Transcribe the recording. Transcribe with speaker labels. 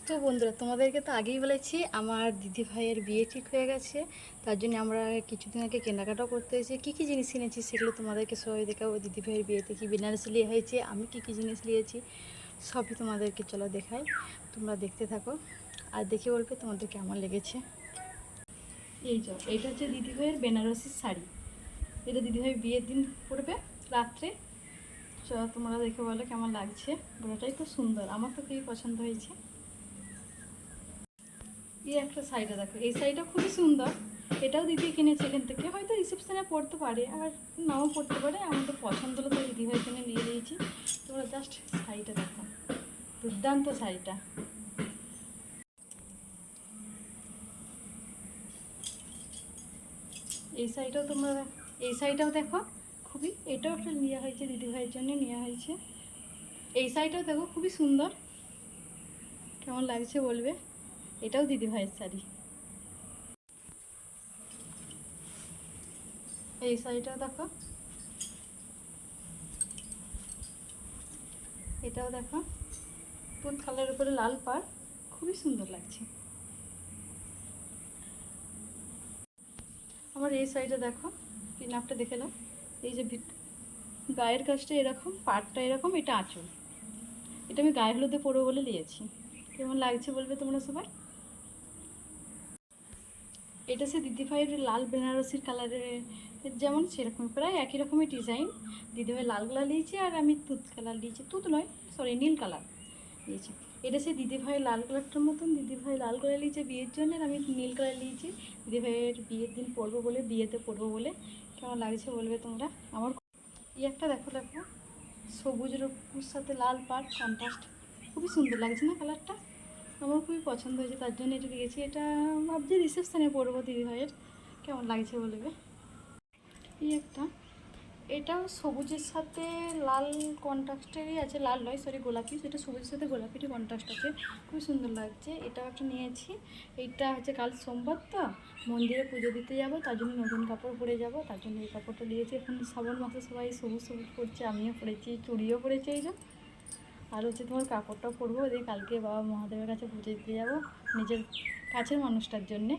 Speaker 1: তো বন্ধুরা, তোমাদেরকে তো আগেই বলেছি আমার দিদি ভাইয়ের বিয়ে ঠিক হয়ে গেছে। তার জন্য আমরা কিছুদিন আগে কেনাকাটাও করতে হয়েছে। কী কী জিনিস কিনেছি সেগুলো তোমাদেরকে সবাই দেখাবো। দিদি ভাইয়ের বিয়েতে কী বেনারসি লিয়ে হয়েছে, আমি কী কী জিনিস নিয়েছি সবই তোমাদেরকে চলো দেখাই। তোমরা দেখতে থাকো আর দেখে বলবে তোমাদের কেমন লেগেছে। এইটা হচ্ছে দিদি ভাইয়ের বেনারসির শাড়ি। এটা দিদি ভাই বিয়ের দিন পরবে রাত্রে। চলো তোমরা দেখে বলো কেমন লাগছে। পুরোটাই তো সুন্দর, আমার তো খুবই পছন্দ হয়েছে। এই একটা শাড়িটা দেখো, এই শাড়িটা খুবই সুন্দর। এটাও দিদি কিনেছে এখান থেকে, হয়তো রিসেপশনে পরতে পারে আবার নাও পরতে পারে। আমাদের পছন্দ হলো তো দিদি ভাই কিনে নিয়ে দিয়েছি। তোমরা জাস্ট শাড়িটা দেখো, দুর্দান্ত শাড়িটা। এই শাড়িটাও তোমরা, এই শাড়িটাও দেখো খুবই, এটাও একটা নেওয়া হয়েছে দিদি ভাইয়ের জন্য নেওয়া হয়েছে। এই শাড়িটাও দেখো খুবই সুন্দর, কেমন লাগছে বলবে। এটাও দিদি ভাইয়ের শাড়ি। এই শাড়িটাও দেখো, এটাও দেখো দুধ কালারের উপরে লাল পাড়, খুবই সুন্দর লাগছে। আমার এই সাইডে দেখো, কি নাপটা দেখে নাও। এই যে গায়ের কাজটা এরকম, পাড়টা এরকম, এটা আঁচল। এটা আমি গায়ে হলুদে পরবো বলে নিয়েছি। কেমন লাগছে বলবে তোমরা সবাই। এটা সে দিদিভাইয়ের লাল বেনারসির কালারের, যেমন সেরকম প্রায় একই রকমের ডিজাইন। দিদিভাই লাল কালার নিয়েছি আর আমি তুঁত কালার নিয়েছি, তুঁত নয় সরি নীল কালার নিয়েছি। এটা সে দিদিভাই লাল কালারটার মতন, দিদিভাই লাল কালার নিয়েছে বিয়ের জন্য আর আমি নীল কালার নিয়েছি দিদিভাইয়ের বিয়ের দিন পরবো বলে, বিয়েতে পরবো বলে। কেমন লাগছে বলবে তোমরা। আমার এই একটা দেখো দেখো, সবুজের সাথে লাল পাড় কন্ট্রাস্ট, খুবই সুন্দর লাগছে না কালারটা। আমার খুবই পছন্দ হয়েছে, তার জন্য এটা নিয়েছি। এটা ভাবছি রিসেপশানে পরবো দিদি ভাইয়ের। কেমন লাগছে বলবে। এই একটা, এটাও সবুজের সাথে লাল কন্ট্রাস্টেরই আছে, লাল নয় সরি গোলাপি, সেটা সবুজের সাথে গোলাপিরই কন্ট্রাস্ট আছে, খুবই সুন্দর লাগছে। এটাও একটা নিয়েছি। এইটা হচ্ছে কাল সোমবার তো মন্দিরে পুজো দিতে যাব, তার জন্য নতুন কাপড় পরে যাব, তার জন্য এই কাপড়টা নিয়েছি। এখন শ্রাবণ মাসে সবাই সবুজ সবুজ পরছে, আমিও পরেছি, চুড়িও পরেছি এই যে। আর হচ্ছে তোমার কাপড়টাও পরবো, দিয়ে কালকে বাবা মহাদেবের কাছে পুজো দিতে যাবো নিজের কাছের মানুষটার জন্যে।